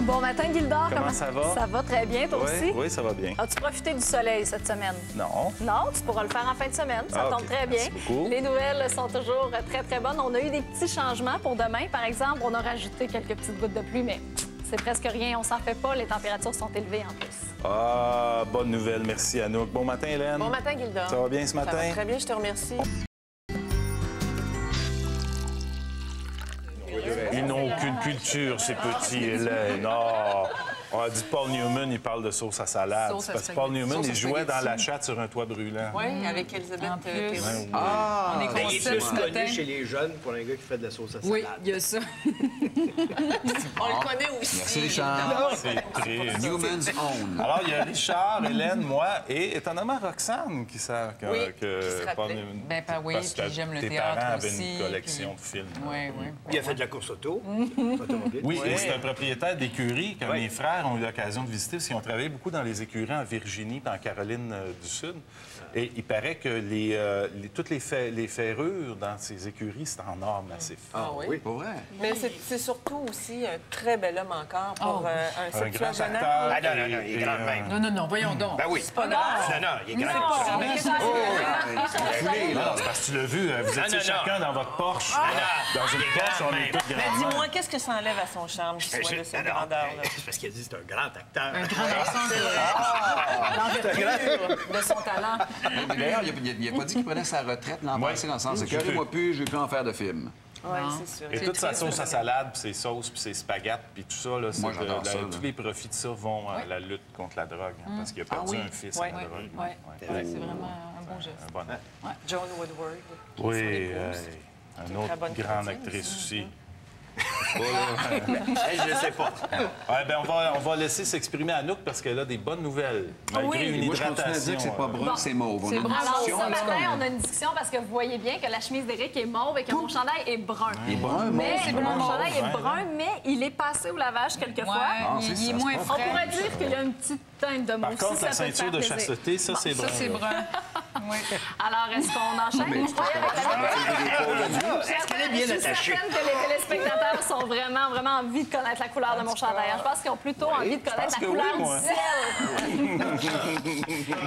Bon matin, Gildor. Comment ça va? Ça va très bien, toi aussi? Oui, ça va bien. As-tu profité du soleil cette semaine? Non. Non, tu pourras le faire en fin de semaine. Ça tombe très bien. Merci beaucoup. Les nouvelles sont toujours très, très bonnes. On a eu des petits changements pour demain. Par exemple, on a rajouté quelques petites gouttes de pluie, mais c'est presque rien. On s'en fait pas. Les températures sont élevées en plus. Ah, bonne nouvelle. Merci, Anouk. Bon matin, Hélène. Bon matin, Gildor. Ça va bien ce matin? Ça va très bien, je te remercie. Ils n'ont aucune culture, ces petits, Hélène. Oh. On a dit Paul Newman, il parle de sauce à salade. Sauce à Parce que Paul spaghetti. Newman, Sauce à il jouait dans spaghetti. La Chatte sur un toit brûlant. Oui, avec Elisabeth En plus. Perron. Ah! On est Ben, il est concept plus ce matin. connu chez les jeunes pour un gars qui fait de la sauce à salade. Oui, il y a ça. On le connaît aussi. Merci, Richard. C'est triste. Newman's Own. Alors, il y a Richard, Hélène, moi et étonnamment Roxane qui savent que, Oui, qui se Paul rappelait. Newman... Ben, oui, parce que puis j'aime le tes théâtre parents avaient aussi, une collection puis- de films. Oui, oui. Il a fait de la course auto, automobile. Oui, et c'est un propriétaire d'écurie que Oui. mes frères ont eu l'occasion de visiter parce qu'ils ont travaillé beaucoup dans les écuries en Virginie et en Caroline du Sud. Et il paraît que toutes les ferrures dans ces écuries, c'est en or massif. Ah oui? Oui. Pour vrai? Mais c'est surtout aussi un très bel homme encore pour un Un grand septuagénaire. acteur. Ah non, non, il est grand de même. Non, non, non, voyons donc. Ben oui. pas grave. Non, non, il est grand. Non, mais qu'est-ce que c'est? Non, c'est parce que tu l'as vu, vous étiez non, chacun dans votre Porsche. Dans une Porsche, on est tous Mais grands. dis-moi, qu'est-ce que ça enlève à son charme qu'il soit de cette Non, non, grandeur-là? C'est parce qu'il a dit que c'est un grand acteur. Un grand accent de son talent. Mais d'ailleurs, il n'a pas dit qu'il prenait sa retraite l'an Ouais. passé, dans le sens de Je peux. moi plus, je vais plus en faire de films. Oui, c'est sûr. Et C'est toute sa triste, sauce à mais- salade, puis ses sauces, puis ses spaghettes, puis tout ça, là, Moi, j'adore ça, là. tous les profits de ça vont à la lutte contre la drogue, hein, parce qu'il a perdu oui. un fils Ouais. à la drogue. Oui, c'est vraiment un bon geste. Un bon... John Woodward. qui Oui, est son épouse. un Très autre bonne grande comédienne actrice aussi. aussi. Je ne sais pas. Ouais, ben on va laisser s'exprimer Anouk parce qu'elle a des bonnes nouvelles. Malgré une Moi, je continue à hydratation. dire que c'est pas brun, c'est mauve. On a une Alors, discussion, ce là. matin, on a une discussion parce que vous voyez bien que la chemise d'Éric est mauve et que mon chandail est brun. Il est brun, Mais mauve. mon chandail brun, est brun, mais il est passé au lavage quelquefois. Ouais, c'est il est ça, moins On frais. pourrait dire qu'il y a une petite teinte de mauve. Par contre, si la ça peut te ceinture de faire plaisir. chasteté, ça, c'est brun. Ça, c'est là. brun. Oui. Alors, est-ce qu'on enchaîne? Vous voyez avec la Est-ce qu'elle est bien Je suis attachée? certaine que les téléspectateurs sont vraiment, vraiment envie de connaître la couleur de mon chandail. Je pense qu'ils ont plutôt envie de connaître pense la que couleur oui, moi. du ciel.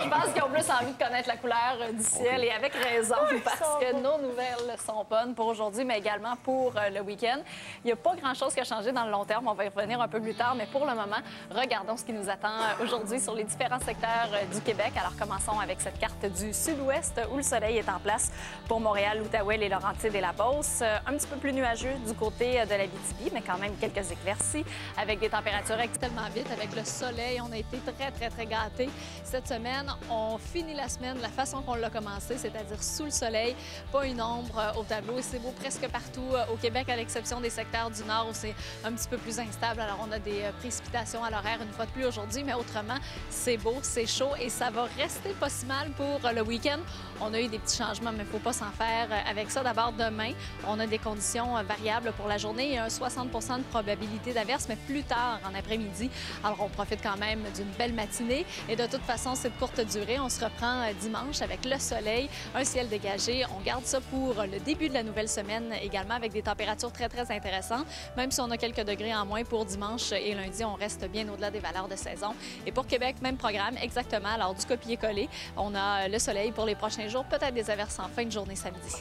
Je pense qu'ils ont plus envie de connaître la couleur du ciel et avec raison parce que nos nouvelles sont bonnes pour aujourd'hui, mais également pour le week-end. Il n'y a pas grand-chose qui a changé dans le long terme. On va y revenir un peu plus tard, mais pour le moment, regardons ce qui nous attend aujourd'hui sur les différents secteurs du Québec. Alors, commençons avec cette carte du sud-ouest où le soleil est en place pour Montréal, l'Outaouais, les Laurentides et la Beauce. Un petit peu plus nuageux du côté de l'Abitibi, mais quand même quelques éclaircies avec des températures extrêmement vite. Avec le soleil, on a été très, très, très gâtés. Cette semaine, on finit la semaine de la façon qu'on l'a commencé, c'est-à-dire sous le soleil, pas une ombre au tableau. Et c'est beau presque partout au Québec, à l'exception des secteurs du nord où c'est un petit peu plus instable. Alors, on a des précipitations à l'horaire une fois de plus aujourd'hui, mais autrement, c'est beau, c'est chaud et ça va rester pas si mal pour le week-end. On a eu des petits changements, mais il ne faut pas s'en faire avec ça. D'abord, demain, on a des conditions variables pour la journée. Il y a un 60 de probabilité d'averse, mais plus tard en après-midi. Alors, on profite quand même d'une belle matinée. Et de toute façon, c'est de courte durée. On se reprend dimanche avec le soleil, un ciel dégagé. On garde ça pour le début de la nouvelle semaine également avec des températures très, très intéressantes. Même si on a quelques degrés en moins pour dimanche et lundi, on reste bien au-delà des valeurs de saison. Et pour Québec, même programme, exactement. Alors, du copier-coller, on a le soleil pour les prochains jours, peut-être des averses en fin de journée samedi.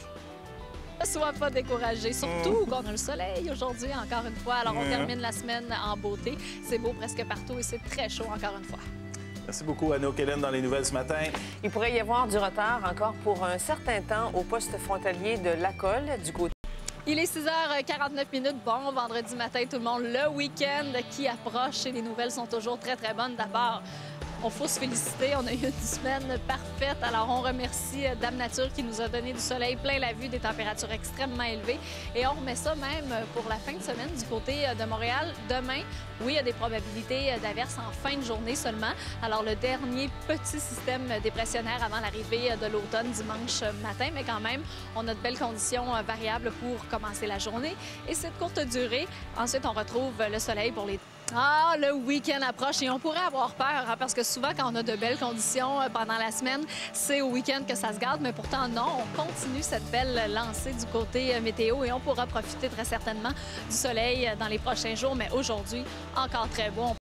Ne sois pas découragé, surtout qu'on a le soleil aujourd'hui, encore une fois. Alors, on termine la semaine en beauté. C'est beau presque partout et c'est très chaud, encore une fois. Merci beaucoup, Anouk, Hélène, dans les nouvelles ce matin. Il pourrait y avoir du retard encore pour un certain temps au poste frontalier de Lacolle, du côté. Il est 6h49. Bon vendredi matin, tout le monde. Le week-end qui approche et les nouvelles sont toujours très, très bonnes. D'abord, on faut se féliciter. On a eu une semaine parfaite. Alors, on remercie Dame Nature qui nous a donné du soleil plein la vue, des températures extrêmement élevées. Et on remet ça même pour la fin de semaine du côté de Montréal. Demain, oui, il y a des probabilités d'averses en fin de journée seulement. Alors, le dernier petit système dépressionnaire avant l'arrivée de l'automne dimanche matin. Mais quand même, on a de belles conditions variables pour commencer la journée. Et c'est de courte durée. Ensuite, on retrouve le soleil pour les Ah, le week-end approche et on pourrait avoir peur, hein, parce que souvent, quand on a de belles conditions pendant la semaine, c'est au week-end que ça se garde. Mais pourtant, non, on continue cette belle lancée du côté météo et on pourra profiter très certainement du soleil dans les prochains jours. Mais aujourd'hui, encore très beau.